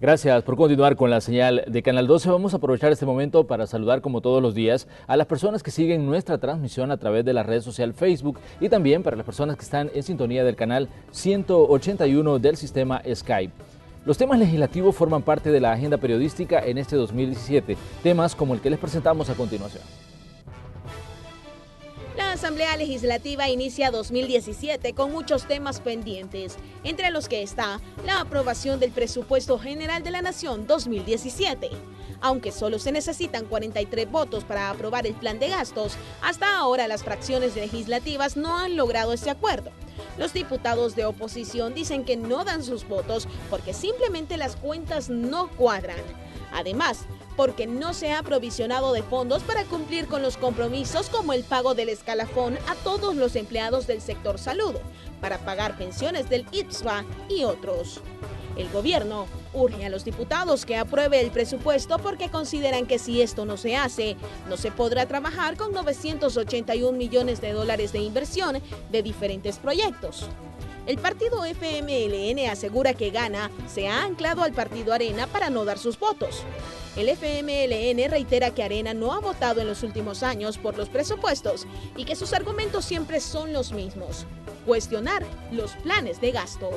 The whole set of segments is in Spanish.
Gracias por continuar con la señal de Canal 12. Vamos a aprovechar este momento para saludar, como todos los días, a las personas que siguen nuestra transmisión a través de la red social Facebook y también para las personas que están en sintonía del canal 181 del sistema Skype. Los temas legislativos forman parte de la agenda periodística en este 2017, temas como el que les presentamos a continuación. La Asamblea Legislativa inicia 2017 con muchos temas pendientes, entre los que está la aprobación del Presupuesto General de la Nación 2017. Aunque solo se necesitan 43 votos para aprobar el plan de gastos, hasta ahora las fracciones legislativas no han logrado este acuerdo. Los diputados de oposición dicen que no dan sus votos porque simplemente las cuentas no cuadran. Además, porque no se ha provisionado de fondos para cumplir con los compromisos como el pago del escalafón a todos los empleados del sector salud, para pagar pensiones del IPSVA y otros. El gobierno urge a los diputados que apruebe el presupuesto porque consideran que si esto no se hace, no se podrá trabajar con 981 millones de dólares de inversión de diferentes proyectos. El partido FMLN asegura que Gana se ha anclado al partido Arena para no dar sus votos. El FMLN reitera que Arena no ha votado en los últimos años por los presupuestos y que sus argumentos siempre son los mismos: cuestionar los planes de gasto.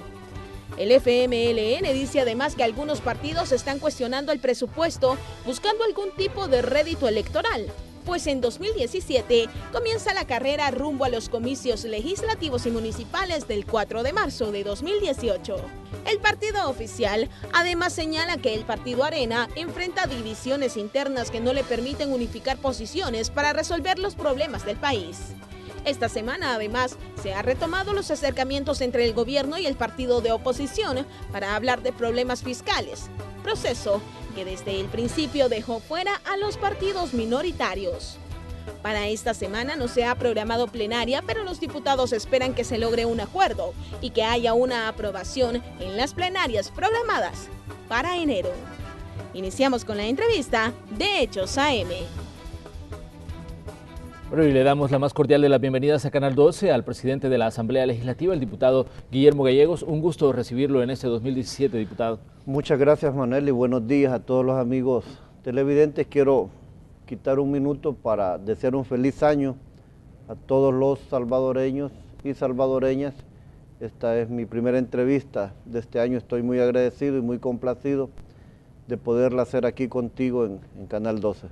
El FMLN dice además que algunos partidos están cuestionando el presupuesto buscando algún tipo de rédito electoral, pues en 2017 comienza la carrera rumbo a los comicios legislativos y municipales del 4 de marzo de 2018. El partido oficial además señala que el partido Arena enfrenta divisiones internas que no le permiten unificar posiciones para resolver los problemas del país. Esta semana, además, se han retomado los acercamientos entre el gobierno y el partido de oposición para hablar de problemas fiscales, proceso que desde el principio dejó fuera a los partidos minoritarios. Para esta semana no se ha programado plenaria, pero los diputados esperan que se logre un acuerdo y que haya una aprobación en las plenarias programadas para enero. Iniciamos con la entrevista de Hechos AM. Bueno, y le damos la más cordial de las bienvenidas a Canal 12 al presidente de la Asamblea Legislativa, el diputado Guillermo Gallegos. Un gusto recibirlo en este 2017, diputado. Muchas gracias, Manuel, y buenos días a todos los amigos televidentes. Quiero quitar un minuto para desear un feliz año a todos los salvadoreños y salvadoreñas. Esta es mi primera entrevista de este año. Estoy muy agradecido y muy complacido de poderla hacer aquí contigo en Canal 12.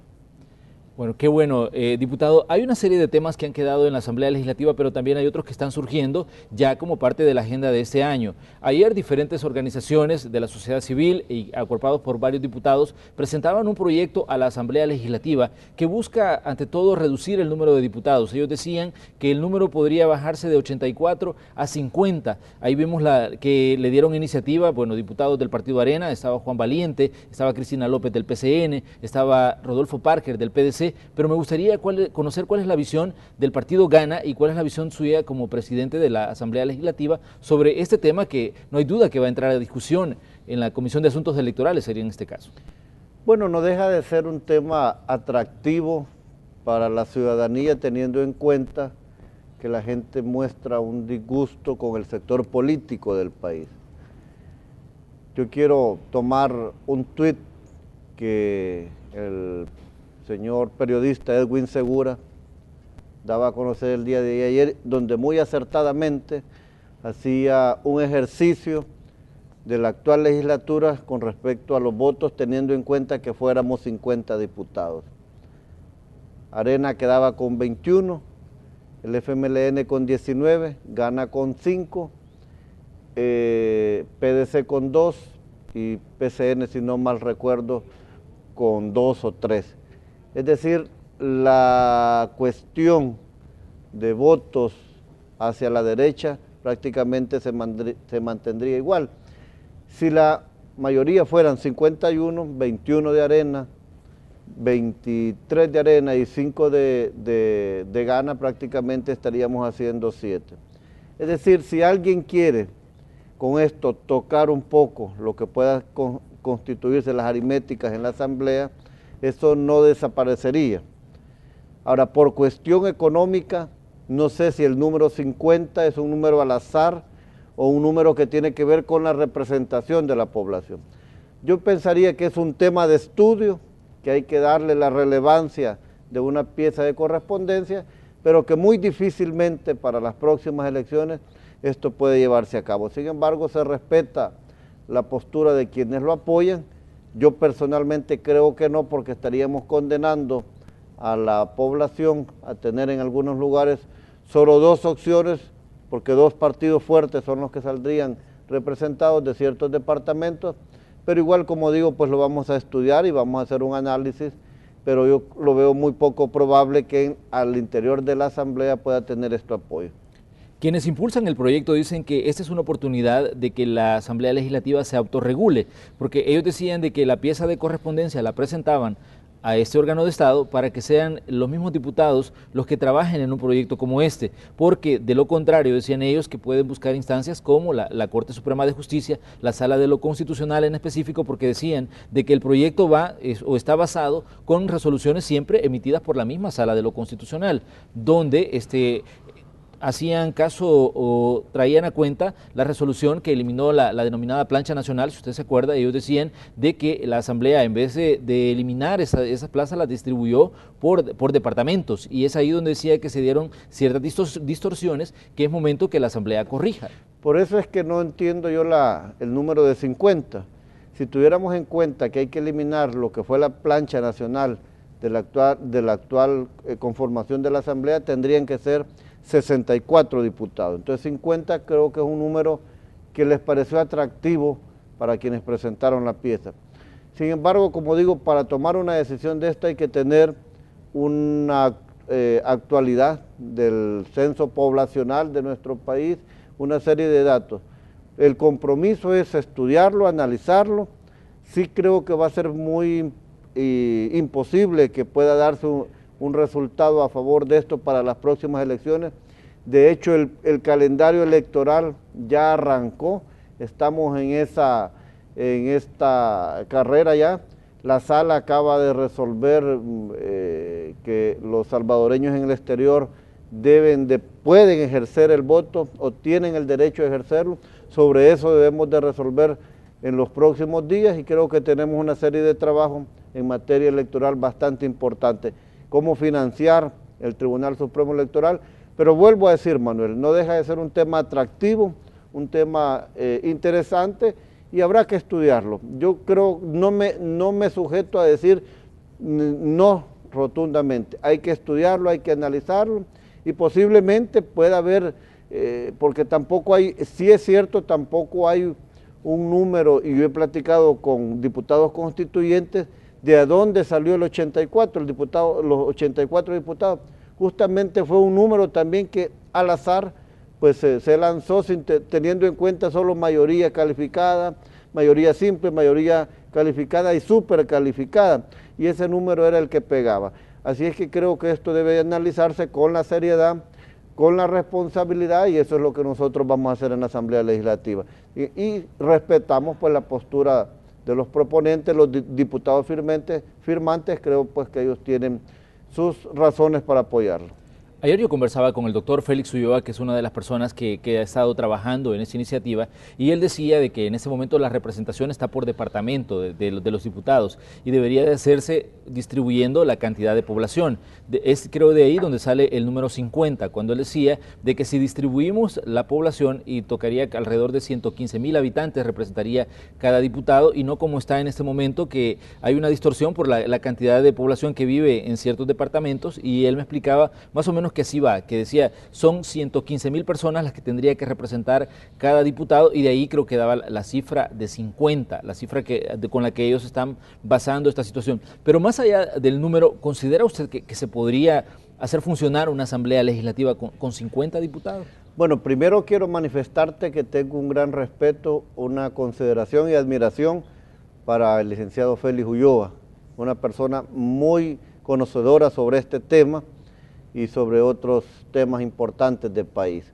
Bueno, qué bueno. Diputado, hay una serie de temas que han quedado en la Asamblea Legislativa, pero también hay otros que están surgiendo ya como parte de la agenda de este año. Ayer diferentes organizaciones de la sociedad civil y acuerpados por varios diputados presentaban un proyecto a la Asamblea Legislativa que busca, ante todo, reducir el número de diputados. Ellos decían que el número podría bajarse de 84 a 50. Ahí vemos que le dieron iniciativa, bueno, diputados del Partido Arena, estaba Juan Valiente, estaba Cristina López del PCN, estaba Rodolfo Parker del PDC, pero me gustaría conocer cuál es la visión del partido Gana y cuál es la visión suya como presidente de la Asamblea Legislativa sobre este tema que no hay duda que va a entrar a discusión en la Comisión de Asuntos Electorales, sería en este caso. Bueno, no deja de ser un tema atractivo para la ciudadanía, teniendo en cuenta que la gente muestra un disgusto con el sector político del país. Yo quiero tomar un tuit que el señor periodista Edwin Segura daba a conocer el día de ayer, donde muy acertadamente hacía un ejercicio de la actual legislatura con respecto a los votos, teniendo en cuenta que fuéramos 50 diputados. Arena quedaba con 21, el FMLN con 19, Gana con 5, PDC con 2 y PCN, si no mal recuerdo, con 2 o 3. Es decir, la cuestión de votos hacia la derecha prácticamente se mantendría igual. Si la mayoría fueran 51, 21 de Arena, 23 de Arena y 5 de Gana, prácticamente estaríamos haciendo 7. Es decir, si alguien quiere con esto tocar un poco lo que pueda constituirse las aritméticas en la Asamblea, eso no desaparecería. Ahora, por cuestión económica, no sé si el número 50 es un número al azar o un número que tiene que ver con la representación de la población. Yo pensaría que es un tema de estudio, que hay que darle la relevancia de una pieza de correspondencia, pero que muy difícilmente para las próximas elecciones esto puede llevarse a cabo. Sin embargo, se respeta la postura de quienes lo apoyan. Yo personalmente creo que no, porque estaríamos condenando a la población a tener en algunos lugares solo dos opciones, porque dos partidos fuertes son los que saldrían representados de ciertos departamentos, pero igual, como digo, pues lo vamos a estudiar y vamos a hacer un análisis, pero yo lo veo muy poco probable que al interior de la Asamblea pueda tener este apoyo. Quienes impulsan el proyecto dicen que esta es una oportunidad de que la Asamblea Legislativa se autorregule, porque ellos decían de que la pieza de correspondencia la presentaban a este órgano de Estado para que sean los mismos diputados los que trabajen en un proyecto como este, porque de lo contrario, decían ellos, que pueden buscar instancias como la Corte Suprema de Justicia, la Sala de lo Constitucional en específico, porque decían de que el proyecto o está basado con resoluciones siempre emitidas por la misma Sala de lo Constitucional, donde hacían caso o traían a cuenta la resolución que eliminó la denominada plancha nacional. Si usted se acuerda, ellos decían de que la Asamblea, en vez de eliminar esas plazas, las distribuyó por departamentos, y es ahí donde decía que se dieron ciertas distorsiones que es momento que la Asamblea corrija. Por eso es que no entiendo yo el número de 50. Si tuviéramos en cuenta que hay que eliminar lo que fue la plancha nacional de la actual conformación de la Asamblea, tendrían que ser 64 diputados. Entonces 50 creo que es un número que les pareció atractivo para quienes presentaron la pieza. Sin embargo, como digo, para tomar una decisión de esta hay que tener una actualidad del censo poblacional de nuestro país, una serie de datos. El compromiso es estudiarlo, analizarlo. Sí creo que va a ser muy imposible que pueda darse un resultado a favor de esto para las próximas elecciones. De hecho, el calendario electoral ya arrancó, estamos en esta carrera ya. La sala acaba de resolver que los salvadoreños en el exterior pueden ejercer el voto o tienen el derecho de ejercerlo. Sobre eso debemos de resolver en los próximos días, y creo que tenemos una serie de trabajos en materia electoral bastante importante. Cómo financiar el Tribunal Supremo Electoral, pero vuelvo a decir, Manuel, no deja de ser un tema atractivo, un tema interesante, y habrá que estudiarlo. Yo creo, no me sujeto a decir no rotundamente, hay que estudiarlo, hay que analizarlo, y posiblemente pueda haber, porque tampoco hay, sí es cierto, tampoco hay un número, y yo he platicado con diputados constituyentes, de a dónde salió el 84, los 84 diputados. Justamente fue un número también que al azar pues se lanzó teniendo en cuenta solo mayoría calificada, mayoría simple, mayoría calificada y súper calificada, y ese número era el que pegaba. Así es que creo que esto debe analizarse con la seriedad, con la responsabilidad, y eso es lo que nosotros vamos a hacer en la Asamblea Legislativa. Y respetamos pues la postura de los proponentes, los diputados firmantes, creo pues que ellos tienen sus razones para apoyarlo. Ayer yo conversaba con el doctor Félix Ulloa, que es una de las personas que ha estado trabajando en esta iniciativa, y él decía de que en este momento la representación está por departamento de los diputados y debería de hacerse distribuyendo la cantidad de población. Creo de ahí donde sale el número 50, cuando él decía de que si distribuimos la población y tocaría alrededor de 115,000 habitantes representaría cada diputado, y no como está en este momento, que hay una distorsión por la cantidad de población que vive en ciertos departamentos, y él me explicaba más o menos que así va, que decía son 115,000 personas las que tendría que representar cada diputado, y de ahí creo que daba la cifra de 50, la cifra con la que ellos están basando esta situación. Pero más allá del número, ¿considera usted que se podría hacer funcionar una asamblea legislativa con 50 diputados? Bueno, primero quiero manifestarte que tengo un gran respeto, una consideración y admiración para el licenciado Félix Ulloa, una persona muy conocedora sobre este tema y sobre otros temas importantes del país.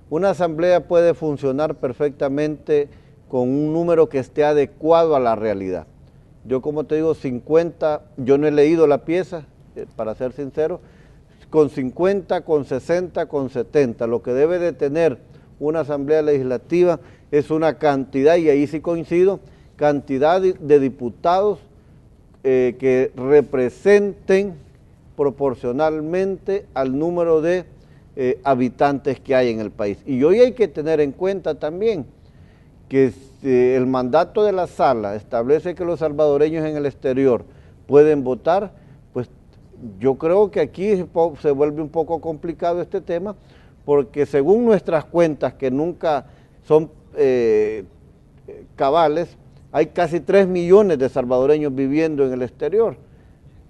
Una asamblea puede funcionar perfectamente con un número que esté adecuado a la realidad. Yo, como te digo, 50, yo no he leído la pieza, para ser sincero, con 50, con 60, con 70, lo que debe de tener una asamblea legislativa es una cantidad, y ahí sí coincido, cantidad de diputados que representen proporcionalmente al número de habitantes que hay en el país. Y hoy hay que tener en cuenta también que el mandato de la sala establece que los salvadoreños en el exterior pueden votar, pues yo creo que aquí se vuelve un poco complicado este tema, porque según nuestras cuentas, que nunca son cabales, hay casi 3 millones de salvadoreños viviendo en el exterior,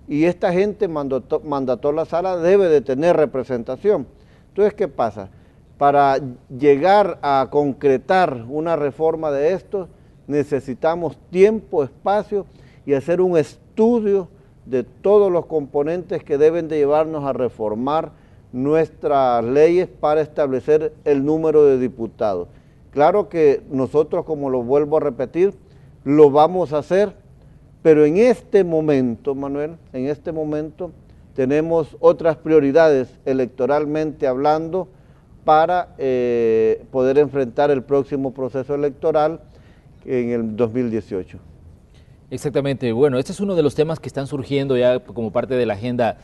y esta gente mandató la sala debe de tener representación. Entonces, ¿qué pasa? Para llegar a concretar una reforma de esto, necesitamos tiempo, espacio y hacer un estudio de todos los componentes que deben de llevarnos a reformar nuestras leyes para establecer el número de diputados. Claro que nosotros, como lo vuelvo a repetir, lo vamos a hacer, pero en este momento, Manuel, en este momento tenemos otras prioridades electoralmente hablando para poder enfrentar el próximo proceso electoral en el 2018. Exactamente, bueno, este es uno de los temas que están surgiendo ya como parte de la agenda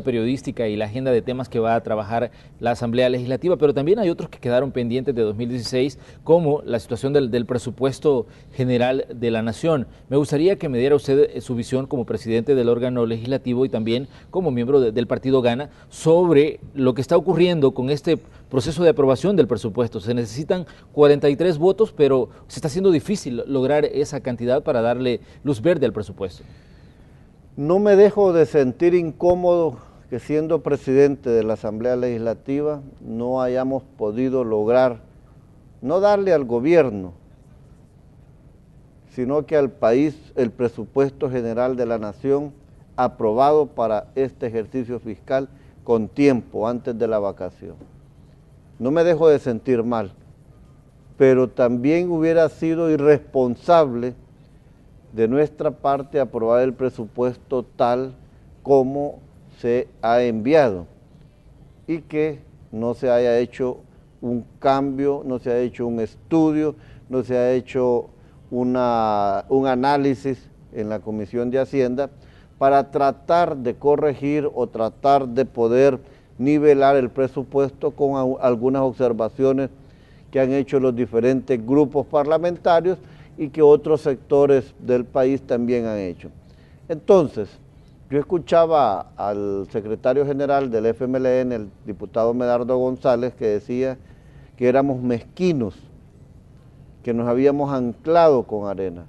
periodística y la agenda de temas que va a trabajar la Asamblea Legislativa, pero también hay otros que quedaron pendientes de 2016, como la situación del presupuesto general de la Nación. Me gustaría que me diera usted su visión como presidente del órgano legislativo y también como miembro del partido Gana sobre lo que está ocurriendo con este proceso de aprobación del presupuesto. Se necesitan 43 votos, pero se está haciendo difícil lograr esa cantidad para darle luz verde al presupuesto. No me dejo de sentir incómodo que siendo presidente de la Asamblea Legislativa no hayamos podido lograr, no darle al gobierno, sino que al país el presupuesto general de la Nación aprobado para este ejercicio fiscal con tiempo antes de la vacación. No me dejo de sentir mal, pero también hubiera sido irresponsable de nuestra parte aprobar el presupuesto tal como se ha enviado y que no se haya hecho un cambio, no se ha hecho un estudio, no se ha hecho un análisis en la Comisión de Hacienda para tratar de corregir o tratar de poder nivelar el presupuesto con algunas observaciones que han hecho los diferentes grupos parlamentarios y que otros sectores del país también han hecho. Entonces, yo escuchaba al secretario general del FMLN, el diputado Medardo González, que decía que éramos mezquinos, que nos habíamos anclado con arena.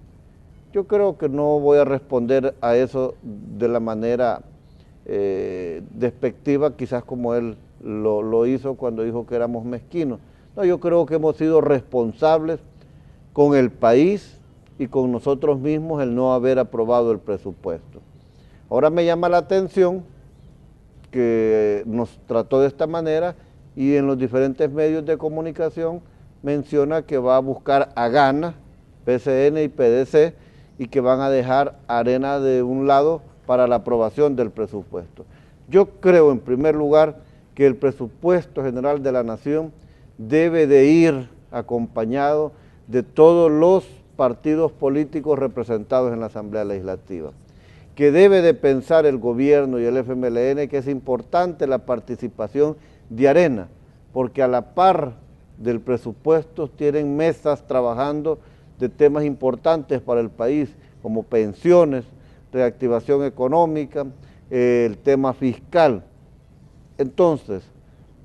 Yo creo que no voy a responder a eso de la manera despectiva, quizás como él lo hizo cuando dijo que éramos mezquinos. No, yo creo que hemos sido responsables con el país y con nosotros mismos el no haber aprobado el presupuesto. Ahora me llama la atención que nos trató de esta manera y en los diferentes medios de comunicación menciona que va a buscar a Gana, PCN y PDC y que van a dejar arena de un lado para la aprobación del presupuesto. Yo creo en primer lugar que el presupuesto general de la Nación debe de ir acompañado de todos los partidos políticos representados en la Asamblea Legislativa, que debe de pensar el gobierno y el FMLN que es importante la participación de arena, porque a la par del presupuesto tienen mesas trabajando de temas importantes para el país, como pensiones, reactivación económica, el tema fiscal. Entonces,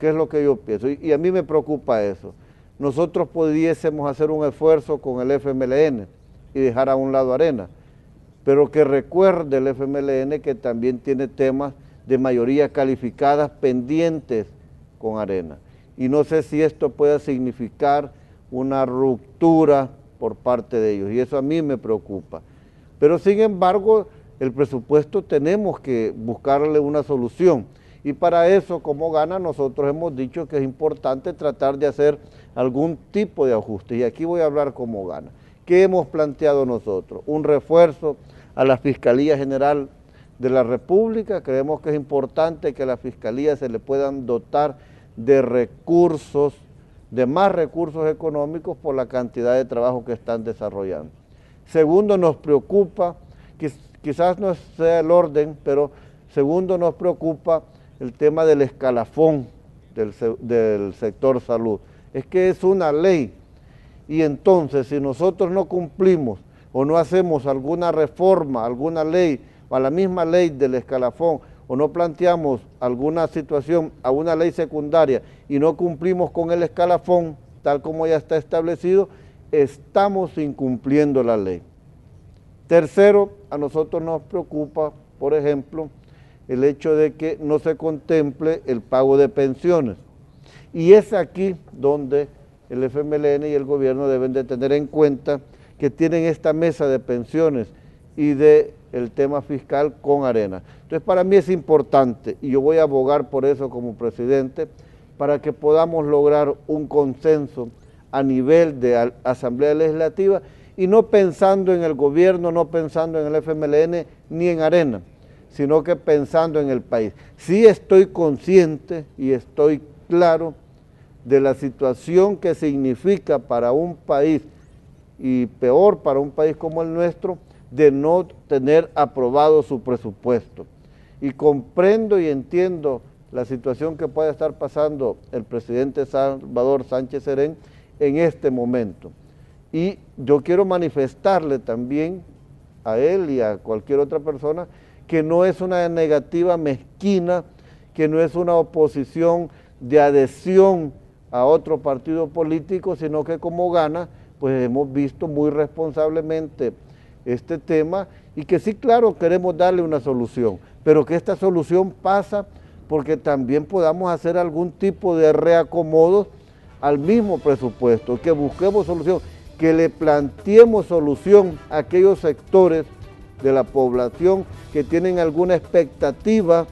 ¿qué es lo que yo pienso? Y a mí me preocupa eso. Nosotros pudiésemos hacer un esfuerzo con el FMLN y dejar a un lado arena, pero que recuerde el FMLN que también tiene temas de mayoría calificadas pendientes con arena. Y no sé si esto pueda significar una ruptura por parte de ellos, y eso a mí me preocupa. Pero sin embargo, el presupuesto tenemos que buscarle una solución, y para eso, como Gana, nosotros hemos dicho que es importante tratar de hacer algún tipo de ajuste, y aquí voy a hablar como Gana. ¿Qué hemos planteado nosotros? Un refuerzo a la Fiscalía General de la República. Creemos que es importante que a la Fiscalía se le puedan dotar de recursos, de más recursos económicos por la cantidad de trabajo que están desarrollando. Segundo, nos preocupa, quizás no sea el orden, pero segundo nos preocupa el tema del escalafón del sector salud. Es que es una ley y entonces si nosotros no cumplimos o no hacemos alguna reforma, alguna ley o a la misma ley del escalafón o no planteamos alguna situación a una ley secundaria y no cumplimos con el escalafón tal como ya está establecido, estamos incumpliendo la ley. Tercero, a nosotros nos preocupa, por ejemplo, el hecho de que no se contemple el pago de pensiones. Y es aquí donde el FMLN y el gobierno deben de tener en cuenta que tienen esta mesa de pensiones y del tema fiscal con Arena. Entonces para mí es importante, y yo voy a abogar por eso como presidente, para que podamos lograr un consenso a nivel de Asamblea Legislativa y no pensando en el gobierno, no pensando en el FMLN ni en Arena, sino que pensando en el país. Sí estoy consciente y estoy claro de la situación que significa para un país, y peor para un país como el nuestro, de no tener aprobado su presupuesto. Y comprendo y entiendo la situación que puede estar pasando el presidente Salvador Sánchez Serén en este momento. Y yo quiero manifestarle también a él y a cualquier otra persona que no es una negativa mezquina, que no es una oposición de adhesión a otro partido político, sino que como Gana, pues hemos visto muy responsablemente este tema y que sí, claro, queremos darle una solución, pero que esta solución pasa porque también podamos hacer algún tipo de reacomodo al mismo presupuesto, que busquemos solución, que le planteemos solución a aquellos sectores de la población que tienen alguna expectativa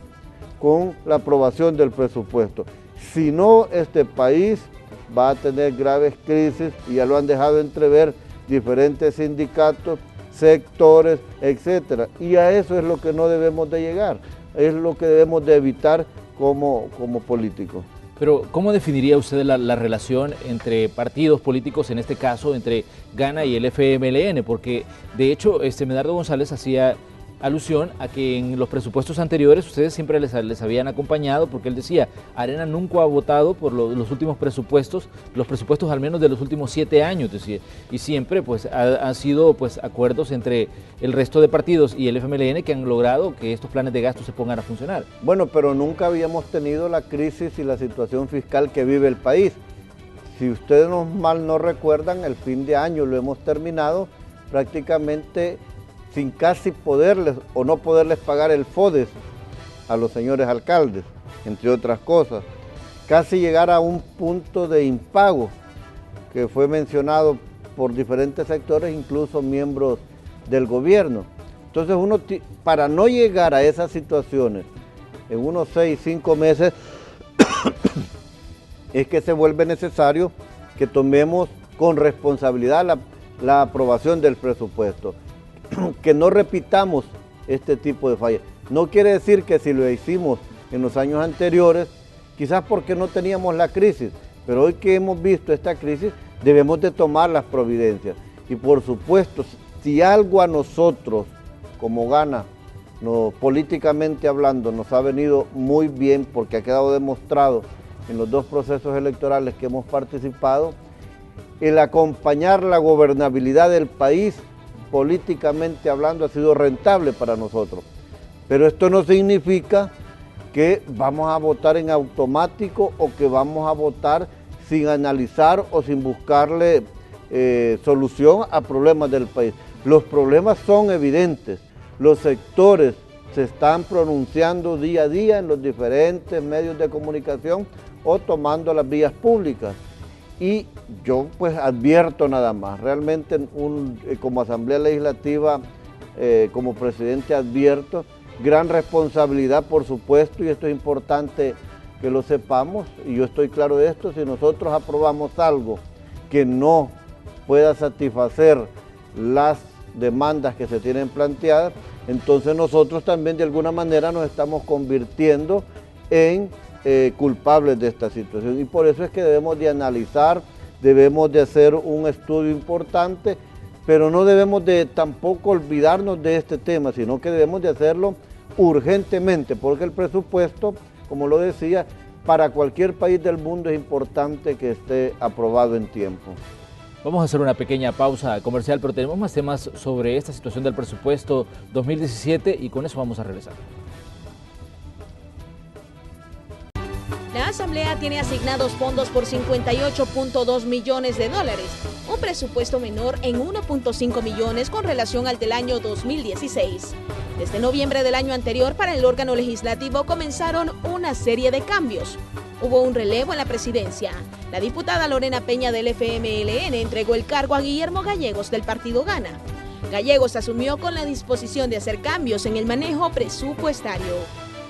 con la aprobación del presupuesto. Si no, este país va a tener graves crisis y ya lo han dejado entrever diferentes sindicatos, sectores, etcétera. Y a eso es lo que no debemos de llegar, es lo que debemos de evitar como políticos. Pero, ¿cómo definiría usted la relación entre partidos políticos, en este caso, entre Gana y el FMLN? Porque, de hecho, Medardo González hacía alusión a que en los presupuestos anteriores ustedes siempre les habían acompañado, porque él decía, Arena nunca ha votado por los últimos presupuestos, los presupuestos al menos de los últimos 7 años, decía, y siempre pues han sido pues acuerdos entre el resto de partidos y el FMLN que han logrado que estos planes de gasto se pongan a funcionar. Bueno, pero nunca habíamos tenido la crisis y la situación fiscal que vive el país. Si ustedes mal no recuerdan, el fin de año lo hemos terminado prácticamente sin casi poderles o no poderles pagar el FODES a los señores alcaldes, entre otras cosas. Casi llegar a un punto de impago que fue mencionado por diferentes sectores, incluso miembros del gobierno. Entonces uno, para no llegar a esas situaciones en unos 6, 5 meses, es que se vuelve necesario que tomemos con responsabilidad la aprobación del presupuesto. Que no repitamos este tipo de fallas. No quiere decir que si lo hicimos en los años anteriores, quizás porque no teníamos la crisis, pero hoy que hemos visto esta crisis, debemos de tomar las providencias. Y por supuesto, si algo a nosotros, como Gana, políticamente hablando, nos ha venido muy bien, porque ha quedado demostrado en los 2 procesos electorales que hemos participado, el acompañar la gobernabilidad del país, políticamente hablando, ha sido rentable para nosotros. Pero esto no significa que vamos a votar en automático o que vamos a votar sin analizar o sin buscarle solución a problemas del país. Los problemas son evidentes, los sectores se están pronunciando día a día en los diferentes medios de comunicación o tomando las vías públicas. Y yo pues advierto nada más, realmente como Asamblea Legislativa, como presidente advierto, gran responsabilidad por supuesto, y esto es importante que lo sepamos, y yo estoy claro de esto, si nosotros aprobamos algo que no pueda satisfacer las demandas que se tienen planteadas, entonces nosotros también de alguna manera nos estamos convirtiendo en culpables de esta situación, y por eso es que debemos de analizar, debemos de hacer un estudio importante pero no debemos de tampoco olvidarnos de este tema, sino que debemos de hacerlo urgentemente, porque el presupuesto, como lo decía, para cualquier país del mundo es importante que esté aprobado en tiempo. Vamos a hacer una pequeña pausa comercial, pero tenemos más temas sobre esta situación del presupuesto 2017 y con eso vamos a regresar. La Asamblea tiene asignados fondos por 58.2 millones de dólares, un presupuesto menor en 1.5 millones con relación al del año 2016. Desde noviembre del año anterior, para el órgano legislativo comenzaron una serie de cambios. Hubo un relevo en la presidencia. La diputada Lorena Peña del FMLN entregó el cargo a Guillermo Gallegos del partido Gana. Gallegos asumió con la disposición de hacer cambios en el manejo presupuestario.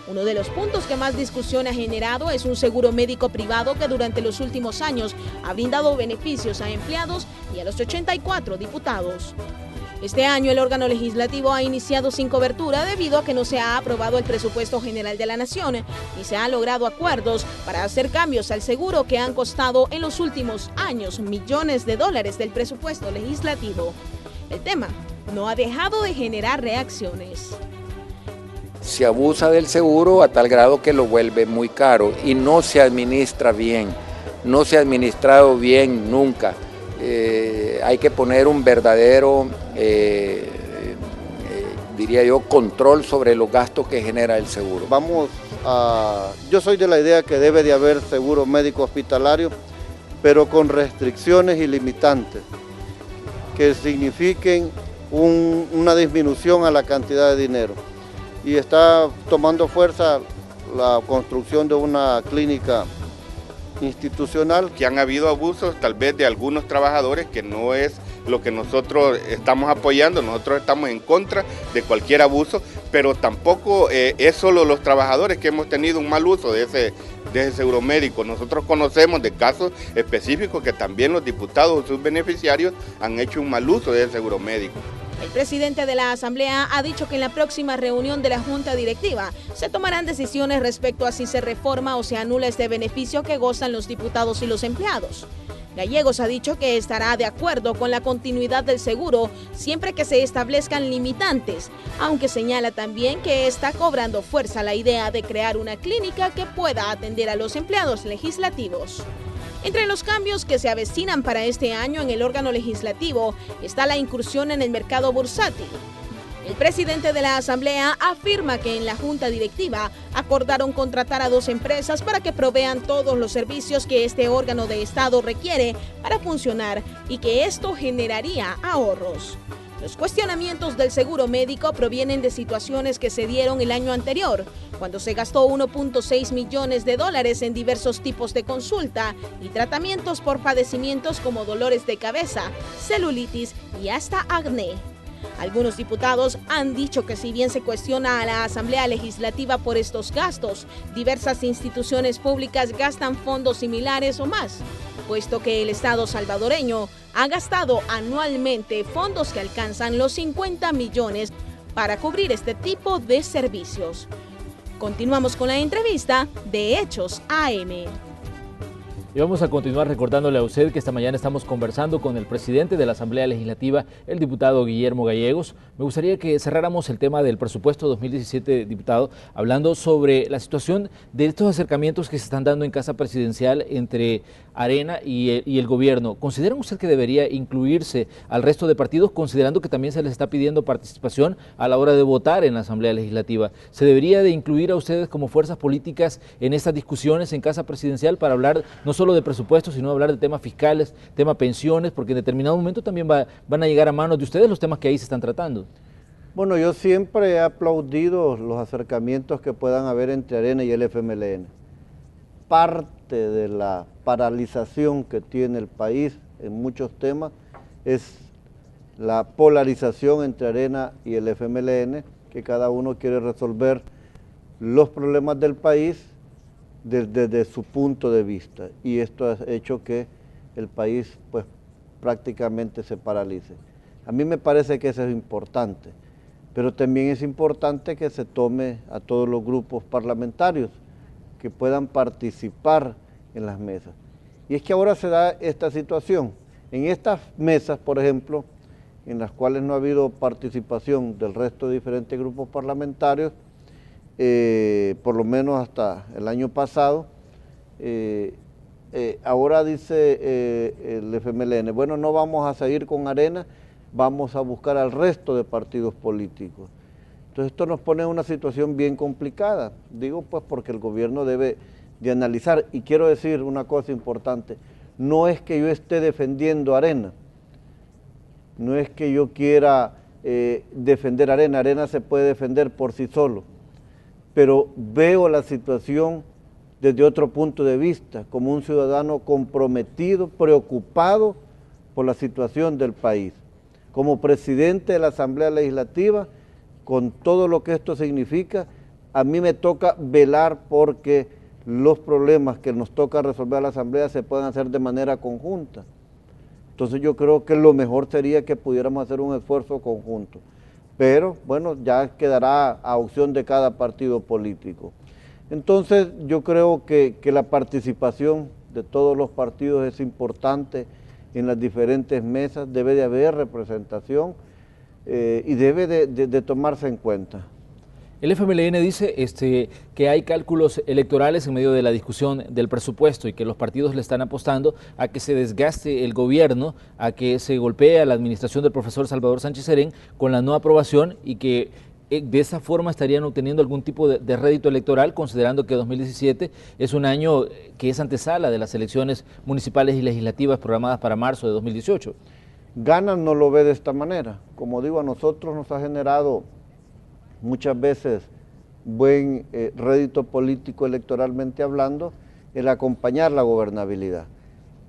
Uno de los puntos que más discusión ha generado es un seguro médico privado que durante los últimos años ha brindado beneficios a empleados y a los 84 diputados. Este año el órgano legislativo ha iniciado sin cobertura debido a que no se ha aprobado el presupuesto general de la Nación y se han logrado acuerdos para hacer cambios al seguro que han costado en los últimos años millones de dólares del presupuesto legislativo. El tema no ha dejado de generar reacciones. Se abusa del seguro a tal grado que lo vuelve muy caro y no se administra bien, no se ha administrado bien nunca. Hay que poner un verdadero, diría yo, control sobre los gastos que genera el seguro. Yo soy de la idea que debe de haber seguro médico hospitalario, pero con restricciones y limitantes, que signifiquen una disminución a la cantidad de dinero. Y está tomando fuerza la construcción de una clínica institucional. Que han habido abusos tal vez de algunos trabajadores, que no es lo que nosotros estamos apoyando. Nosotros estamos en contra de cualquier abuso, pero tampoco es solo los trabajadores que hemos tenido un mal uso de ese seguro médico. Nosotros conocemos de casos específicos que también los diputados o sus beneficiarios han hecho un mal uso de ese seguro médico. El presidente de la Asamblea ha dicho que en la próxima reunión de la Junta Directiva se tomarán decisiones respecto a si se reforma o se anula este beneficio que gozan los diputados y los empleados. Gallegos ha dicho que estará de acuerdo con la continuidad del seguro siempre que se establezcan limitantes, aunque señala también que está cobrando fuerza la idea de crear una clínica que pueda atender a los empleados legislativos. Entre los cambios que se avecinan para este año en el órgano legislativo está la incursión en el mercado bursátil. El presidente de la Asamblea afirma que en la Junta Directiva acordaron contratar a 2 empresas para que provean todos los servicios que este órgano de Estado requiere para funcionar y que esto generaría ahorros. Los cuestionamientos del seguro médico provienen de situaciones que se dieron el año anterior, cuando se gastó 1.6 millones de dólares en diversos tipos de consulta y tratamientos por padecimientos como dolores de cabeza, celulitis y hasta acné. Algunos diputados han dicho que si bien se cuestiona a la Asamblea Legislativa por estos gastos, diversas instituciones públicas gastan fondos similares o más, puesto que el Estado salvadoreño ha gastado anualmente fondos que alcanzan los 50 millones para cubrir este tipo de servicios. Continuamos con la entrevista de Hechos AM. Y vamos a continuar recordándole a usted que esta mañana estamos conversando con el presidente de la Asamblea Legislativa, el diputado Guillermo Gallegos. Me gustaría que cerráramos el tema del presupuesto 2017, diputado, hablando sobre la situación de estos acercamientos que se están dando en Casa Presidencial entre Arena y el gobierno. ¿Considera usted que debería incluirse al resto de partidos, considerando que también se les está pidiendo participación a la hora de votar en la Asamblea Legislativa? ¿Se debería de incluir a ustedes como fuerzas políticas en estas discusiones en Casa Presidencial para hablar no solo de presupuesto, sino hablar de temas fiscales, tema pensiones, porque en determinado momento también van a llegar a manos de ustedes los temas que ahí se están tratando? Bueno, yo siempre he aplaudido los acercamientos que puedan haber entre Arena y el FMLN. Parte de la paralización que tiene el país en muchos temas es la polarización entre Arena y el FMLN, que cada uno quiere resolver los problemas del país desde su punto de vista, y esto ha hecho que el país pues prácticamente se paralice. A mí me parece que eso es importante, pero también es importante que se tome a todos los grupos parlamentarios que puedan participar en las mesas. Y es que ahora se da esta situación. En estas mesas, por ejemplo, en las cuales no ha habido participación del resto de diferentes grupos parlamentarios, por lo menos hasta el año pasado. Ahora dice el FMLN, bueno, no vamos a seguir con Arena, vamos a buscar al resto de partidos políticos. Entonces esto nos pone en una situación bien complicada, digo pues porque el gobierno debe de analizar, y quiero decir una cosa importante, no es que yo esté defendiendo Arena, no es que yo quiera defender Arena, Arena se puede defender por sí solo, pero veo la situación desde otro punto de vista, como un ciudadano comprometido, preocupado por la situación del país. Como presidente de la Asamblea Legislativa, con todo lo que esto significa, a mí me toca velar porque los problemas que nos toca resolver a la Asamblea se puedan hacer de manera conjunta. Entonces yo creo que lo mejor sería que pudiéramos hacer un esfuerzo conjunto. Pero bueno, ya quedará a opción de cada partido político. Entonces yo creo que la participación de todos los partidos es importante en las diferentes mesas, debe de haber representación y debe de tomarse en cuenta. El FMLN dice que hay cálculos electorales en medio de la discusión del presupuesto y que los partidos le están apostando a que se desgaste el gobierno, a que se golpee a la administración del profesor Salvador Sánchez Serén con la no aprobación y que de esa forma estarían obteniendo algún tipo de rédito electoral, considerando que 2017 es un año que es antesala de las elecciones municipales y legislativas programadas para marzo de 2018. Ganas no lo ve de esta manera. Como digo, a nosotros nos ha generado muchas veces buen rédito político electoralmente hablando el acompañar la gobernabilidad.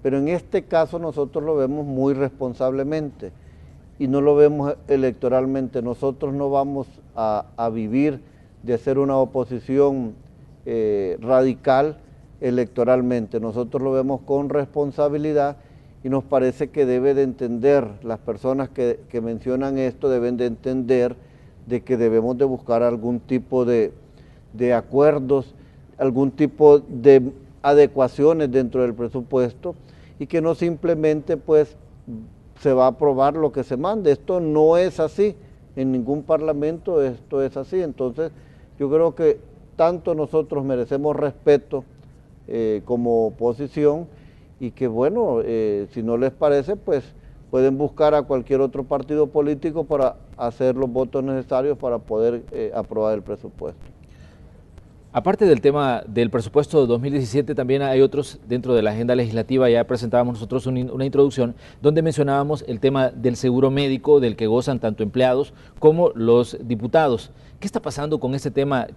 Pero en este caso nosotros lo vemos muy responsablemente y no lo vemos electoralmente. Nosotros no vamos a vivir de hacer una oposición radical electoralmente. Nosotros lo vemos con responsabilidad y nos parece que debe de entender, las personas que mencionan esto deben de entender de que debemos de buscar algún tipo de acuerdos, algún tipo de adecuaciones dentro del presupuesto y que no simplemente pues se va a aprobar lo que se mande. Esto no es así, en ningún parlamento esto es así. Entonces yo creo que tanto nosotros merecemos respeto como oposición y que bueno, si no les parece pues pueden buscar a cualquier otro partido político para hacer los votos necesarios para poder aprobar el presupuesto. Aparte del tema del presupuesto de 2017, también hay otros dentro de la agenda legislativa. Ya presentábamos nosotros una introducción donde mencionábamos el tema del seguro médico del que gozan tanto empleados como los diputados. ¿Qué está pasando con este tema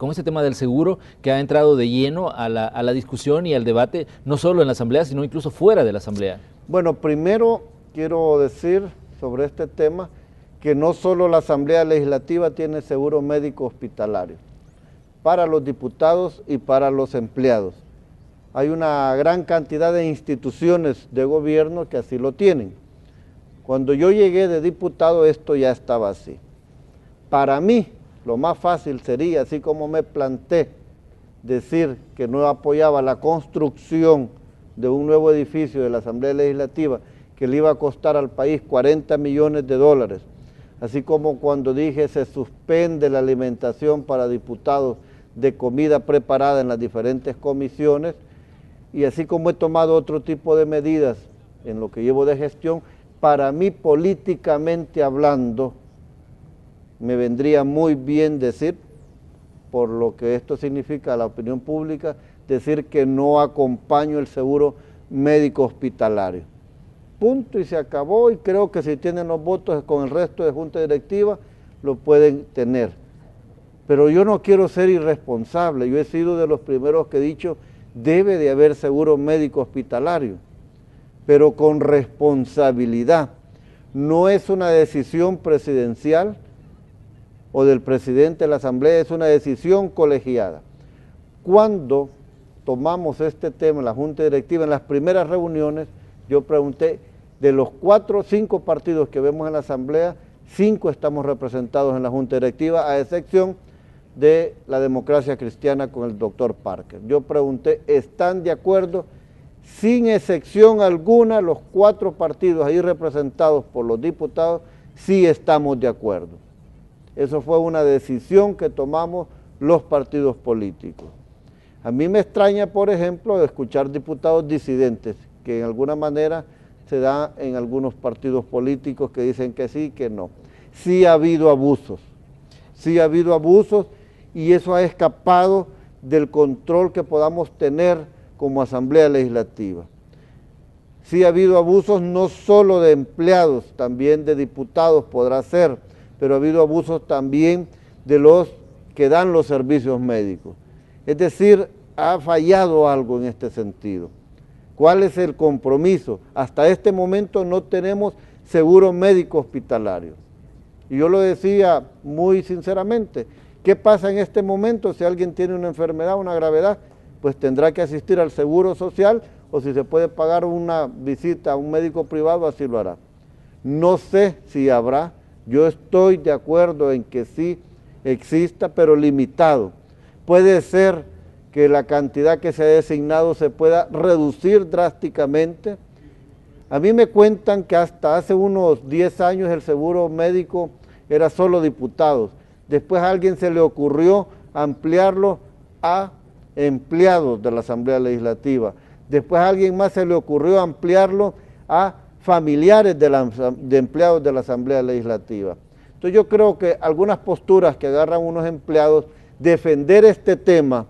del seguro que ha entrado de lleno a la discusión y al debate, no solo en la Asamblea, sino incluso fuera de la Asamblea? Bueno, primero quiero decir sobre este tema que no solo la Asamblea Legislativa tiene seguro médico hospitalario, para los diputados y para los empleados. Hay una gran cantidad de instituciones de gobierno que así lo tienen. Cuando yo llegué de diputado esto ya estaba así. Para mí lo más fácil sería, así como me planteé, decir que no apoyaba la construcción de un nuevo edificio de la Asamblea Legislativa que le iba a costar al país 40 millones de dólares, así como cuando dije se suspende la alimentación para diputados de comida preparada en las diferentes comisiones, y así como he tomado otro tipo de medidas en lo que llevo de gestión, para mí políticamente hablando, me vendría muy bien decir, por lo que esto significa a la opinión pública, decir que no acompaño el seguro médico hospitalario. Punto y se acabó, y creo que si tienen los votos con el resto de junta directiva, lo pueden tener. Pero yo no quiero ser irresponsable, yo he sido de los primeros que he dicho, debe de haber seguro médico hospitalario, pero con responsabilidad. No es una decisión presidencial o del presidente de la Asamblea, es una decisión colegiada. Cuando tomamos este tema en la junta directiva, en las primeras reuniones, yo pregunté, de los 4 o 5 partidos que vemos en la Asamblea, 5 estamos representados en la junta directiva, a excepción de la Democracia Cristiana con el doctor Parker. Yo pregunté, ¿están de acuerdo? Sin excepción alguna, los 4 partidos ahí representados por los diputados sí estamos de acuerdo. Eso fue una decisión que tomamos los partidos políticos. A mí me extraña, por ejemplo, escuchar diputados disidentes, que en alguna manera se da en algunos partidos políticos que dicen que sí, que no. Sí ha habido abusos, y eso ha escapado del control que podamos tener como Asamblea Legislativa. Sí ha habido abusos no solo de empleados, también de diputados podrá ser, pero ha habido abusos también de los que dan los servicios médicos. Es decir, ha fallado algo en este sentido. ¿Cuál es el compromiso? Hasta este momento no tenemos seguro médico hospitalario. Y yo lo decía muy sinceramente, ¿qué pasa en este momento si alguien tiene una enfermedad, una gravedad? Pues tendrá que asistir al seguro social, o si se puede pagar una visita a un médico privado, así lo hará. No sé si habrá, yo estoy de acuerdo en que sí exista, pero limitado. Puede ser que la cantidad que se ha designado se pueda reducir drásticamente. A mí me cuentan que hasta hace unos 10 años el seguro médico era solo diputados. Después a alguien se le ocurrió ampliarlo a empleados de la Asamblea Legislativa. Después a alguien más se le ocurrió ampliarlo a familiares de empleados de la Asamblea Legislativa. Entonces yo creo que algunas posturas que agarran unos empleados, defender este tema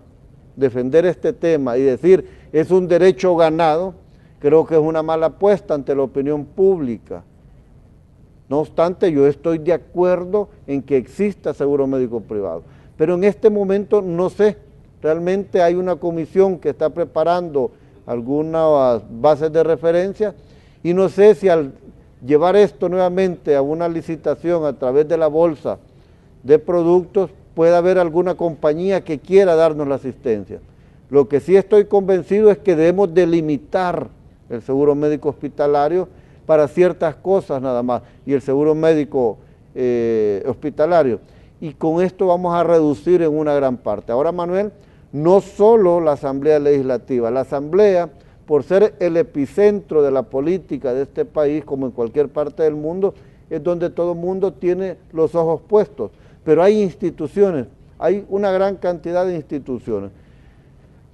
y decir es un derecho ganado, creo que es una mala apuesta ante la opinión pública. No obstante, yo estoy de acuerdo en que exista seguro médico privado, pero en este momento no sé, realmente hay una comisión que está preparando algunas bases de referencia y no sé si al llevar esto nuevamente a una licitación a través de la bolsa de productos puede haber alguna compañía que quiera darnos la asistencia. Lo que sí estoy convencido es que debemos delimitar el seguro médico hospitalario para ciertas cosas nada más, y el seguro médico hospitalario. Y con esto vamos a reducir en una gran parte. Ahora, Manuel, no solo la Asamblea Legislativa, la Asamblea, por ser el epicentro de la política de este país, como en cualquier parte del mundo, es donde todo el mundo tiene los ojos puestos. Pero hay instituciones, hay una gran cantidad de instituciones.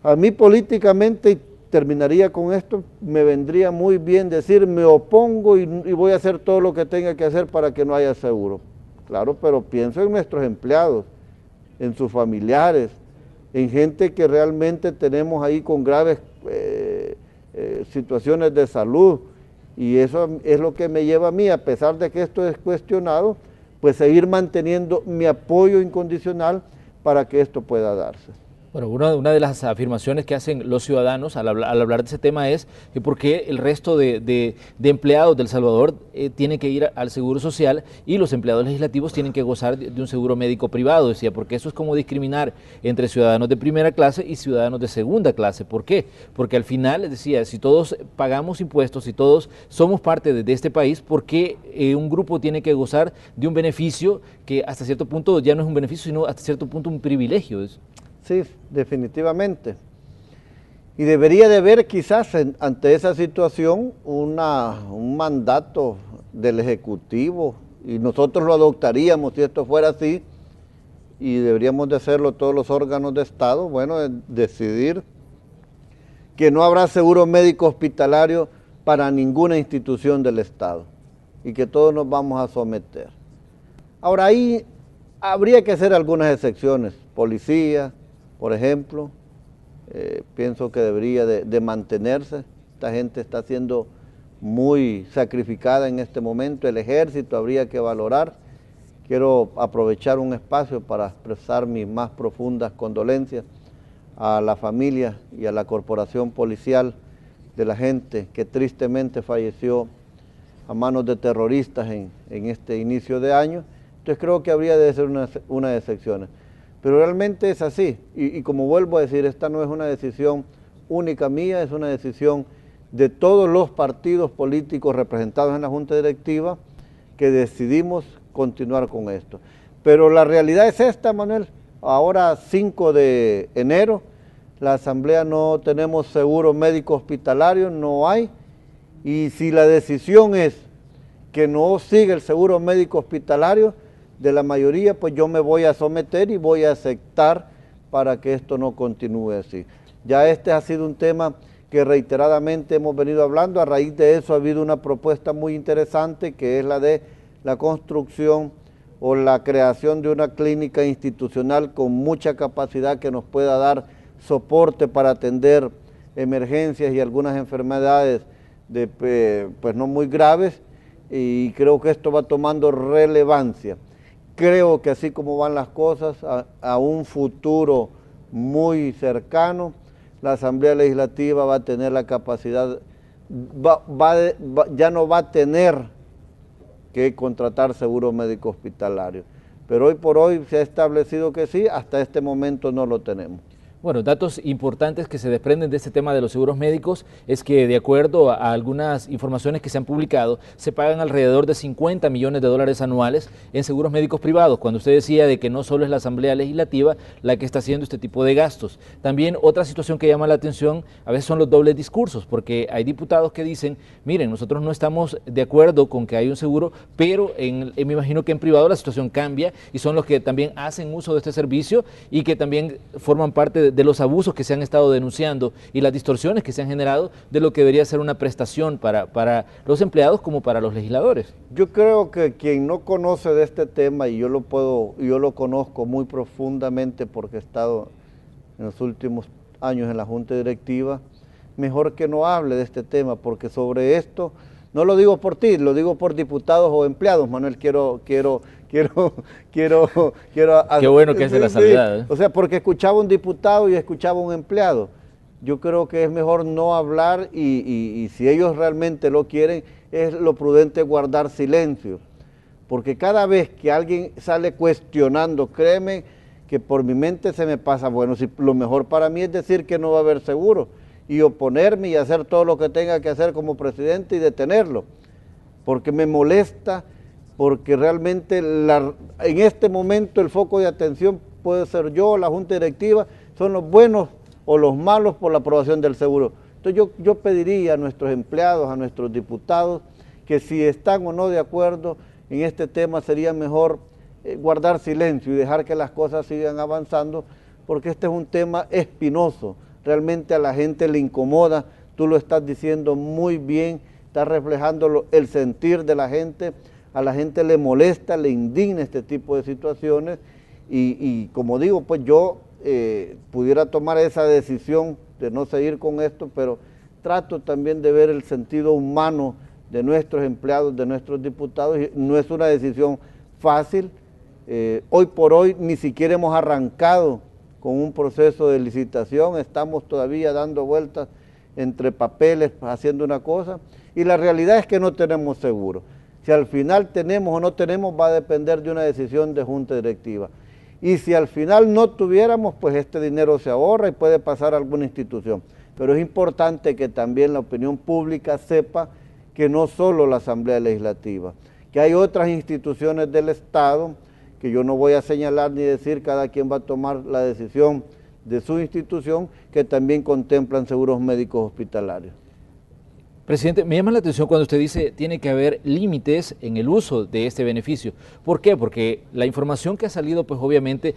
A mí políticamente, y terminaría con esto, me vendría muy bien decir, me opongo y voy a hacer todo lo que tenga que hacer para que no haya seguro. Claro, pero pienso en nuestros empleados, en sus familiares, en gente que realmente tenemos ahí con graves situaciones de salud, y eso es lo que me lleva a mí, a pesar de que esto es cuestionado, pues seguir manteniendo mi apoyo incondicional para que esto pueda darse. Bueno, una de las afirmaciones que hacen los ciudadanos al hablar de ese tema es que por qué el resto de empleados de El Salvador tienen que ir al Seguro Social y los empleados legislativos tienen que gozar de un seguro médico privado, decía, porque eso es como discriminar entre ciudadanos de primera clase y ciudadanos de segunda clase. ¿Por qué? Porque al final, decía, si todos pagamos impuestos, si todos somos parte de este país, ¿por qué un grupo tiene que gozar de un beneficio que hasta cierto punto ya no es un beneficio, sino hasta cierto punto un privilegio? Sí, definitivamente. Y debería de haber quizás ante esa situación un mandato del Ejecutivo, y nosotros lo adoptaríamos si esto fuera así, y deberíamos de hacerlo todos los órganos de Estado, bueno, decidir que no habrá seguro médico hospitalario para ninguna institución del Estado y que todos nos vamos a someter. Ahora ahí habría que hacer algunas excepciones, policía, por ejemplo, pienso que debería de mantenerse. Esta gente está siendo muy sacrificada en este momento. El ejército habría que valorar. Quiero aprovechar un espacio para expresar mis más profundas condolencias a la familia y a la corporación policial de la gente que tristemente falleció a manos de terroristas en este inicio de año. Entonces creo que habría de ser unas excepciones. Pero realmente es así, y como vuelvo a decir, esta no es una decisión única mía, es una decisión de todos los partidos políticos representados en la Junta Directiva que decidimos continuar con esto. Pero la realidad es esta, Manuel, ahora 5 de enero, la Asamblea no tenemos seguro médico hospitalario, no hay, y si la decisión es que no sigue el seguro médico hospitalario, de la mayoría, pues yo me voy a someter y voy a aceptar para que esto no continúe así. Ya este ha sido un tema que reiteradamente hemos venido hablando. A raíz de eso ha habido una propuesta muy interesante, que es la de la construcción o la creación de una clínica institucional con mucha capacidad que nos pueda dar soporte para atender emergencias y algunas enfermedades pues no muy graves, y creo que esto va tomando relevancia. Creo que así como van las cosas, a un futuro muy cercano, la Asamblea Legislativa va a tener la capacidad, ya no va a tener que contratar seguro médico hospitalario. Pero hoy por hoy se ha establecido que sí, hasta este momento no lo tenemos. Bueno, datos importantes que se desprenden de este tema de los seguros médicos es que, de acuerdo a algunas informaciones que se han publicado, se pagan alrededor de 50 millones de dólares anuales en seguros médicos privados, cuando usted decía de que no solo es la Asamblea Legislativa la que está haciendo este tipo de gastos. También otra situación que llama la atención a veces son los dobles discursos, porque hay diputados que dicen, miren, nosotros no estamos de acuerdo con que haya un seguro, pero me imagino que en privado la situación cambia, y son los que también hacen uso de este servicio y que también forman parte de los abusos que se han estado denunciando y las distorsiones que se han generado de lo que debería ser una prestación para los empleados como para los legisladores. Yo creo que quien no conoce de este tema, y yo lo conozco muy profundamente porque he estado en los últimos años en la Junta Directiva, mejor que no hable de este tema, porque sobre esto, no lo digo por ti, lo digo por diputados o empleados, Manuel, quiero Qué bueno que es de la salvedad, ¿eh? O sea, porque escuchaba un diputado y escuchaba un empleado. Yo creo que es mejor no hablar, y si ellos realmente lo quieren, es lo prudente guardar silencio. Porque cada vez que alguien sale cuestionando, créeme que por mi mente se me pasa, bueno, si lo mejor para mí es decir que no va a haber seguro, y oponerme y hacer todo lo que tenga que hacer como presidente y detenerlo, porque me molesta, porque realmente en este momento el foco de atención puede ser yo, la Junta Directiva, son los buenos o los malos por la aprobación del seguro. Entonces yo pediría a nuestros empleados, a nuestros diputados, que si están o no de acuerdo en este tema, sería mejor guardar silencio y dejar que las cosas sigan avanzando, porque este es un tema espinoso, realmente a la gente le incomoda, tú lo estás diciendo muy bien, estás reflejando el sentir de la gente. A la gente le molesta, le indigna este tipo de situaciones, y como digo, pues yo pudiera tomar esa decisión de no seguir con esto, pero trato también de ver el sentido humano de nuestros empleados, de nuestros diputados, y no es una decisión fácil. Hoy por hoy ni siquiera hemos arrancado con un proceso de licitación, estamos todavía dando vueltas entre papeles, haciendo una cosa, y la realidad es que no tenemos seguro. Si al final tenemos o no tenemos, va a depender de una decisión de Junta Directiva. Y si al final no tuviéramos, pues este dinero se ahorra y puede pasar a alguna institución. Pero es importante que también la opinión pública sepa que no solo la Asamblea Legislativa, que hay otras instituciones del Estado, que yo no voy a señalar ni decir, cada quien va a tomar la decisión de su institución, que también contemplan seguros médicos hospitalarios. Presidente, me llama la atención cuando usted dice tiene que haber límites en el uso de este beneficio. ¿Por qué? Porque la información que ha salido, pues obviamente,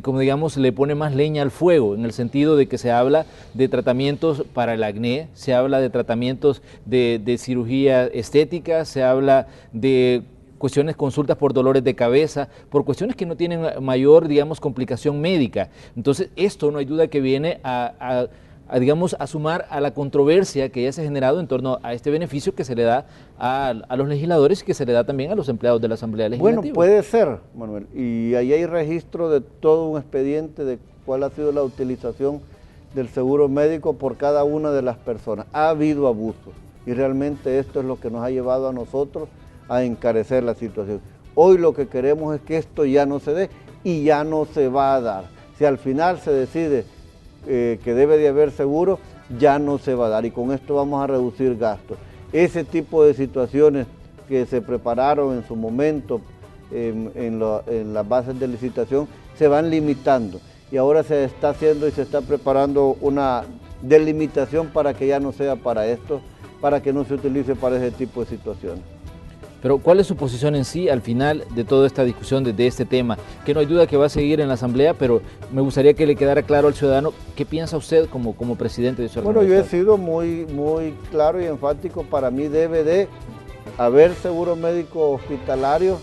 como digamos, le pone más leña al fuego, en el sentido de que se habla de tratamientos para el acné, se habla de tratamientos de cirugía estética, se habla de cuestiones, consultas por dolores de cabeza, por cuestiones que no tienen mayor, digamos, complicación médica. Entonces, esto no hay duda que viene digamos, a sumar a la controversia que ya se ha generado en torno a este beneficio que se le da a los legisladores y que se le da también a los empleados de la Asamblea Legislativa. Bueno, puede ser, Manuel, y ahí hay registro de todo un expediente de cuál ha sido la utilización del seguro médico por cada una de las personas. Ha habido abusos, y realmente esto es lo que nos ha llevado a nosotros a encarecer la situación. Hoy lo que queremos es que esto ya no se dé, y ya no se va a dar. Si al final se decide que debe de haber seguro, ya no se va a dar, y con esto vamos a reducir gastos. Ese tipo de situaciones que se prepararon en su momento en las bases de licitación se van limitando, y ahora se está haciendo y se está preparando una delimitación para que ya no sea para esto, para que no se utilice para ese tipo de situaciones. Pero ¿cuál es su posición en sí al final de toda esta discusión de este tema? Que no hay duda que va a seguir en la Asamblea, pero me gustaría que le quedara claro al ciudadano qué piensa usted como presidente de su organización. Bueno, yo he sido muy claro y enfático. Para mí debe de haber seguro médico hospitalario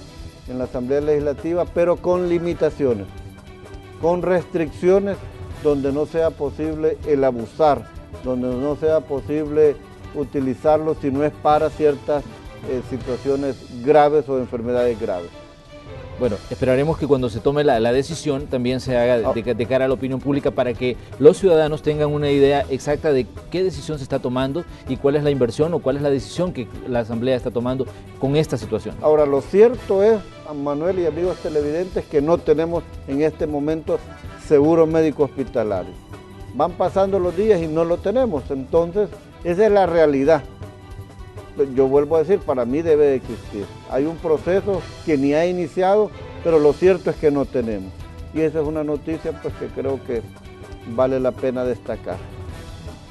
en la Asamblea Legislativa, pero con limitaciones, con restricciones donde no sea posible el abusar, donde no sea posible utilizarlo si no es para ciertas situaciones graves o enfermedades graves. Bueno, esperaremos que cuando se tome la decisión también se haga de cara a la opinión pública para que los ciudadanos tengan una idea exacta de qué decisión se está tomando y cuál es la inversión o cuál es la decisión que la Asamblea está tomando con esta situación. Ahora, lo cierto es, Manuel y amigos televidentes, que no tenemos en este momento seguro médico hospitalario. Van pasando los días y no lo tenemos, entonces esa es la realidad. Yo vuelvo a decir, para mí debe de existir. Hay un proceso que ni ha iniciado, pero lo cierto es que no tenemos. Y esa es una noticia pues, que creo que vale la pena destacar.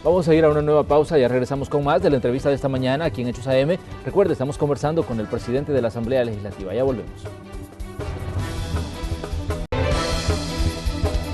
Vamos a ir a una nueva pausa, ya regresamos con más de la entrevista de esta mañana aquí en Hechos AM. Recuerde, estamos conversando con el presidente de la Asamblea Legislativa. Ya volvemos.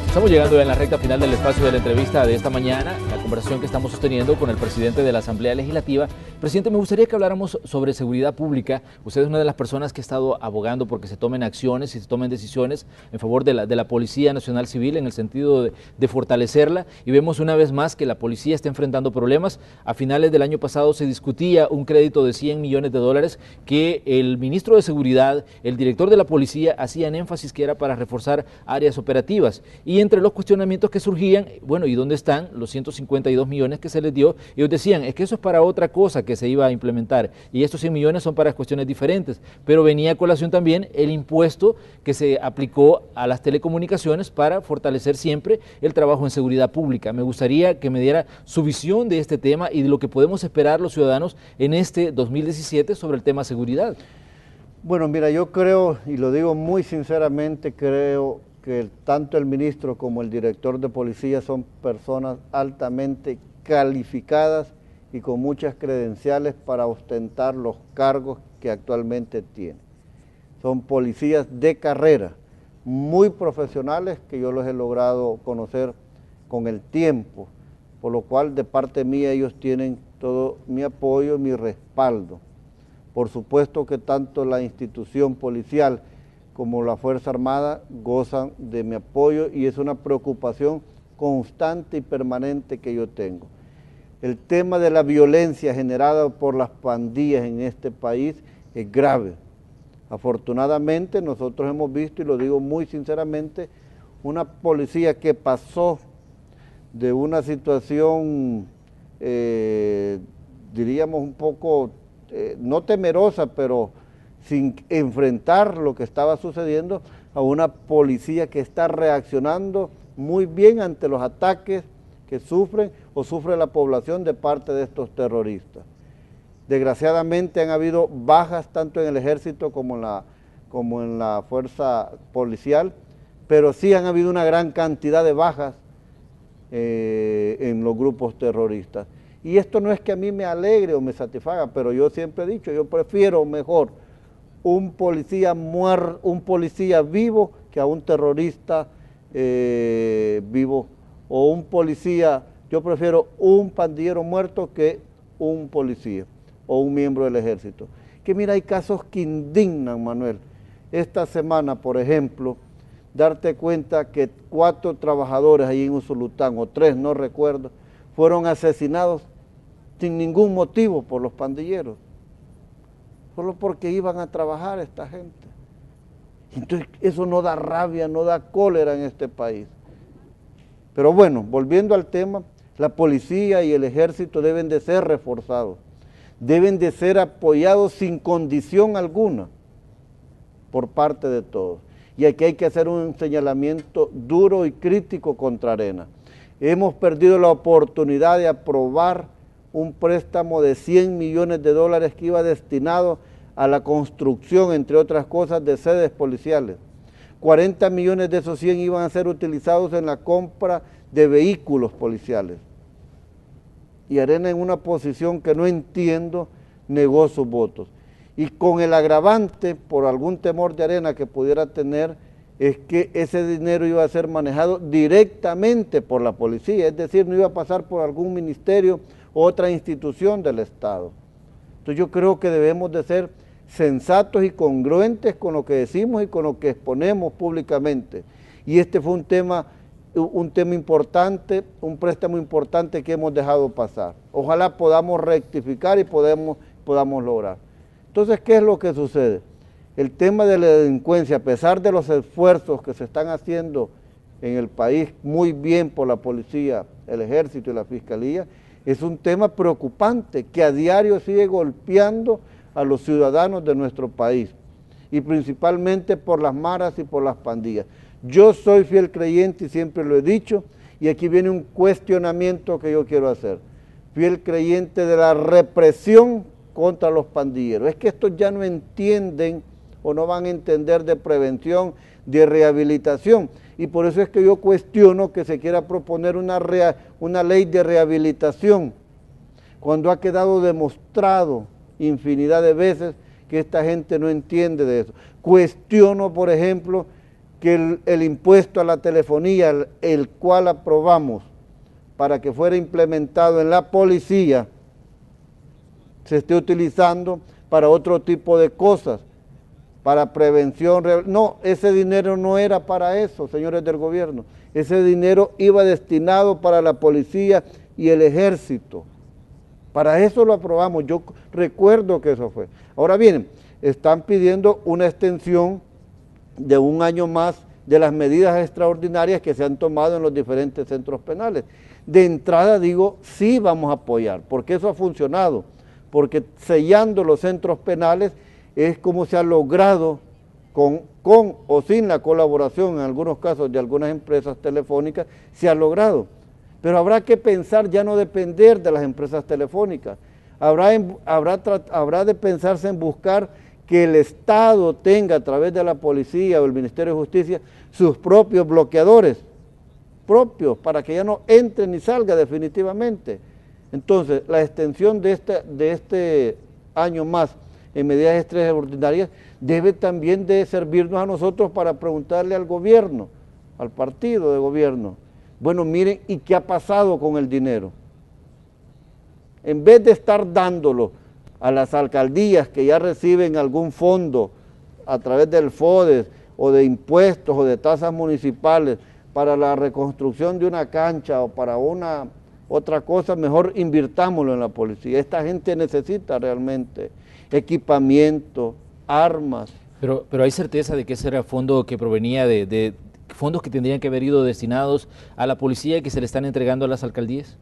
Estamos llegando ya en la recta final del espacio de la entrevista de esta mañana, la conversación que estamos sosteniendo con el presidente de la Asamblea Legislativa. Presidente, me gustaría que habláramos sobre seguridad pública. Usted es una de las personas que ha estado abogando porque se tomen acciones y se tomen decisiones en favor de la Policía Nacional Civil en el sentido de fortalecerla, y vemos una vez más que la policía está enfrentando problemas. A finales del año pasado se discutía un crédito de $100 millones que el ministro de Seguridad, el director de la policía hacían énfasis que era para reforzar áreas operativas, y entre los cuestionamientos que surgían, bueno, ¿y dónde están los 152 millones que se les dio? Ellos decían, es que eso es para otra cosa que se iba a implementar, y estos 100 millones son para cuestiones diferentes, pero venía a colación también el impuesto que se aplicó a las telecomunicaciones para fortalecer siempre el trabajo en seguridad pública. Me gustaría que me diera su visión de este tema y de lo que podemos esperar los ciudadanos en este 2017 sobre el tema seguridad. Bueno, mira, yo creo, y lo digo muy sinceramente, creo que tanto el ministro como el director de policía son personas altamente calificadas y con muchas credenciales para ostentar los cargos que actualmente tienen. Son policías de carrera, muy profesionales, que yo los he logrado conocer con el tiempo, por lo cual de parte mía ellos tienen todo mi apoyo, mi respaldo. Por supuesto que tanto la institución policial como la Fuerza Armada gozan de mi apoyo y es una preocupación constante y permanente que yo tengo. El tema de la violencia generada por las pandillas en este país es grave. Afortunadamente nosotros hemos visto, y lo digo muy sinceramente, una policía que pasó de una situación, diríamos un poco, no temerosa, pero sin enfrentar lo que estaba sucediendo, a una policía que está reaccionando muy bien ante los ataques que sufre la población de parte de estos terroristas. Desgraciadamente han habido bajas tanto en el ejército como en la fuerza policial, pero sí han habido una gran cantidad de bajas en los grupos terroristas. Y esto no es que a mí me alegre o me satisfaga, pero yo siempre he dicho, yo prefiero mejor un policía vivo que a un terrorista vivo, o un policía, yo prefiero un pandillero muerto que un policía o un miembro del ejército. Que mira, hay casos que indignan, Manuel. Esta semana, por ejemplo, darte cuenta que 4 trabajadores ahí en Usulután, o 3, no recuerdo, fueron asesinados sin ningún motivo por los pandilleros, solo porque iban a trabajar esta gente. Entonces eso no da rabia, no da cólera en este país. Pero bueno, volviendo al tema, la policía y el ejército deben de ser reforzados, deben de ser apoyados sin condición alguna por parte de todos. Y aquí hay que hacer un señalamiento duro y crítico contra Arena. Hemos perdido la oportunidad de aprobar un préstamo de $100 millones que iba destinado a la construcción, entre otras cosas, de sedes policiales. 40 millones de esos 100 iban a ser utilizados en la compra de vehículos policiales. Y Arena, en una posición que no entiendo, negó sus votos. y con el agravante, por algún temor de arena que pudiera tener, es que ese dinero iba a ser manejado directamente por la policía, es decir, no iba a pasar por algún ministerio u otra institución del Estado. Entonces yo creo que debemos de ser sensatos y congruentes con lo que decimos y con lo que exponemos públicamente. Y este fue un tema importante, un préstamo importante que hemos dejado pasar. Ojalá podamos rectificar y podamos lograr. Entonces, ¿qué es lo que sucede? El tema de la delincuencia, a pesar de los esfuerzos que se están haciendo en el país muy bien por la policía, el ejército y la fiscalía, es un tema preocupante que a diario sigue golpeando a los ciudadanos de nuestro país y principalmente por las maras y por las pandillas. Yo soy fiel creyente y siempre lo he dicho, y aquí viene un cuestionamiento que yo quiero hacer. Fiel creyente de la represión contra los pandilleros. Es que estos ya no entienden o no van a entender de prevención, de rehabilitación, y por eso es que yo cuestiono que se quiera proponer una ley de rehabilitación, cuando ha quedado demostrado infinidad de veces que esta gente no entiende de eso. Cuestiono, por ejemplo, que el impuesto a la telefonía, el cual aprobamos para que fuera implementado en la policía, se esté utilizando para otro tipo de cosas, para prevención. No, ese dinero no era para eso, señores del gobierno. Ese dinero iba destinado para la policía y el ejército. Para eso lo aprobamos, yo recuerdo que eso fue. Ahora bien, están pidiendo una extensión de 1 año más de las medidas extraordinarias que se han tomado en los diferentes centros penales. De entrada digo, sí vamos a apoyar, porque eso ha funcionado, porque sellando los centros penales es como se ha logrado con o sin la colaboración en algunos casos de algunas empresas telefónicas, se ha logrado. Pero habrá que pensar ya no depender de las empresas telefónicas, habrá de pensarse en buscar que el Estado tenga a través de la policía o el Ministerio de Justicia sus propios bloqueadores, propios, para que ya no entre ni salga definitivamente. Entonces, la extensión de este año más en medidas extraordinarias debe también de servirnos a nosotros para preguntarle al gobierno, al partido de gobierno, bueno, miren, ¿y qué ha pasado con el dinero? En vez de estar dándolo a las alcaldías que ya reciben algún fondo a través del FODES o de impuestos o de tasas municipales para la reconstrucción de una cancha o para otra cosa, mejor invirtámoslo en la policía. Esta gente necesita realmente equipamiento, armas. Pero hay certeza de que ese era fondo que provenía de fondos que tendrían que haber ido destinados a la policía y que se le están entregando a las alcaldías.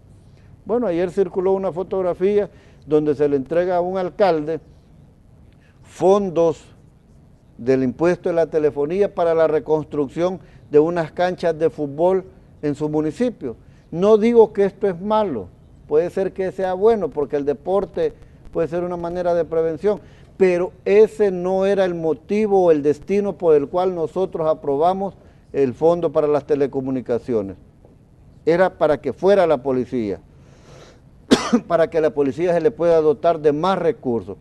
Bueno, ayer circuló una fotografía donde se le entrega a un alcalde fondos del impuesto de la telefonía para la reconstrucción de unas canchas de fútbol en su municipio. No digo que esto es malo, puede ser que sea bueno porque el deporte puede ser una manera de prevención, pero ese no era el motivo o el destino por el cual nosotros aprobamos el fondo para las telecomunicaciones. Era para que fuera la policía, para que la policía se le pueda dotar de más recursos.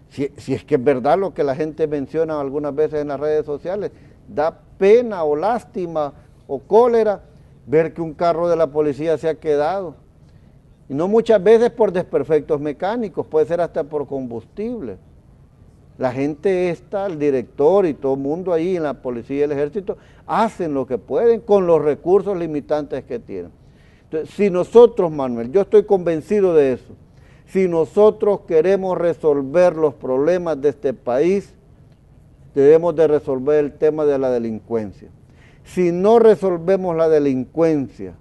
Si es que es verdad lo que la gente menciona algunas veces en las redes sociales, da pena o lástima o cólera ver que un carro de la policía se ha quedado. Y no muchas veces por desperfectos mecánicos, puede ser hasta por combustible. La gente el director y todo el mundo ahí en la policía y el ejército hacen lo que pueden con los recursos limitantes que tienen. Entonces, si nosotros, Manuel, yo estoy convencido de eso, si nosotros queremos resolver los problemas de este país, debemos de resolver el tema de la delincuencia. Si no resolvemos la delincuencia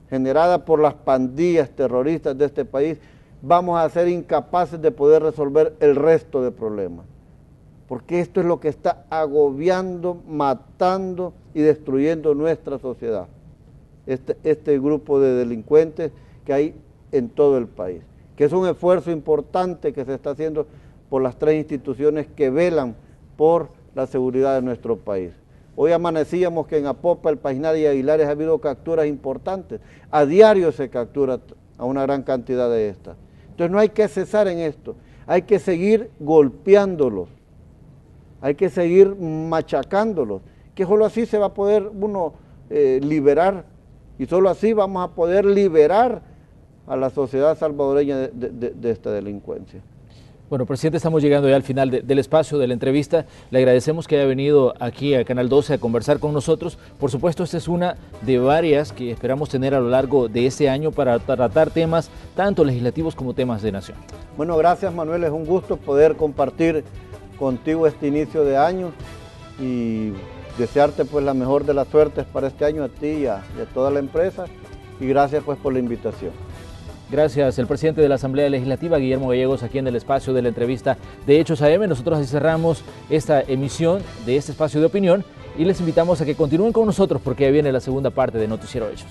generada por las pandillas terroristas de este país, vamos a ser incapaces de poder resolver el resto de problemas. Porque esto es lo que está agobiando, matando y destruyendo nuestra sociedad. Este grupo de delincuentes que hay en todo el país. Que es un esfuerzo importante que se está haciendo por las 3 instituciones que velan por la seguridad de nuestro país. Hoy amanecíamos que en Apopa, El Painal y Aguilares ha habido capturas importantes. A diario se captura a una gran cantidad de estas. Entonces no hay que cesar en esto. hay que seguir golpeándolos, hay que seguir machacándolos, que solo así se va a poder uno liberar, y solo así vamos a poder liberar a la sociedad salvadoreña de esta delincuencia. Bueno, presidente, estamos llegando ya al final del espacio de la entrevista. Le agradecemos que haya venido aquí a Canal 12 a conversar con nosotros. Por supuesto, esta es una de varias que esperamos tener a lo largo de este año para tratar temas tanto legislativos como temas de nación. Bueno, gracias, Manuel, es un gusto poder compartir contigo este inicio de año y desearte pues la mejor de las suertes para este año a ti y a toda la empresa, y gracias pues por la invitación. Gracias, el presidente de la Asamblea Legislativa, Guillermo Gallegos, aquí en el espacio de la entrevista de Hechos AM. Nosotros así cerramos esta emisión de este espacio de opinión y les invitamos a que continúen con nosotros porque ya viene la segunda parte de Noticiero Hechos.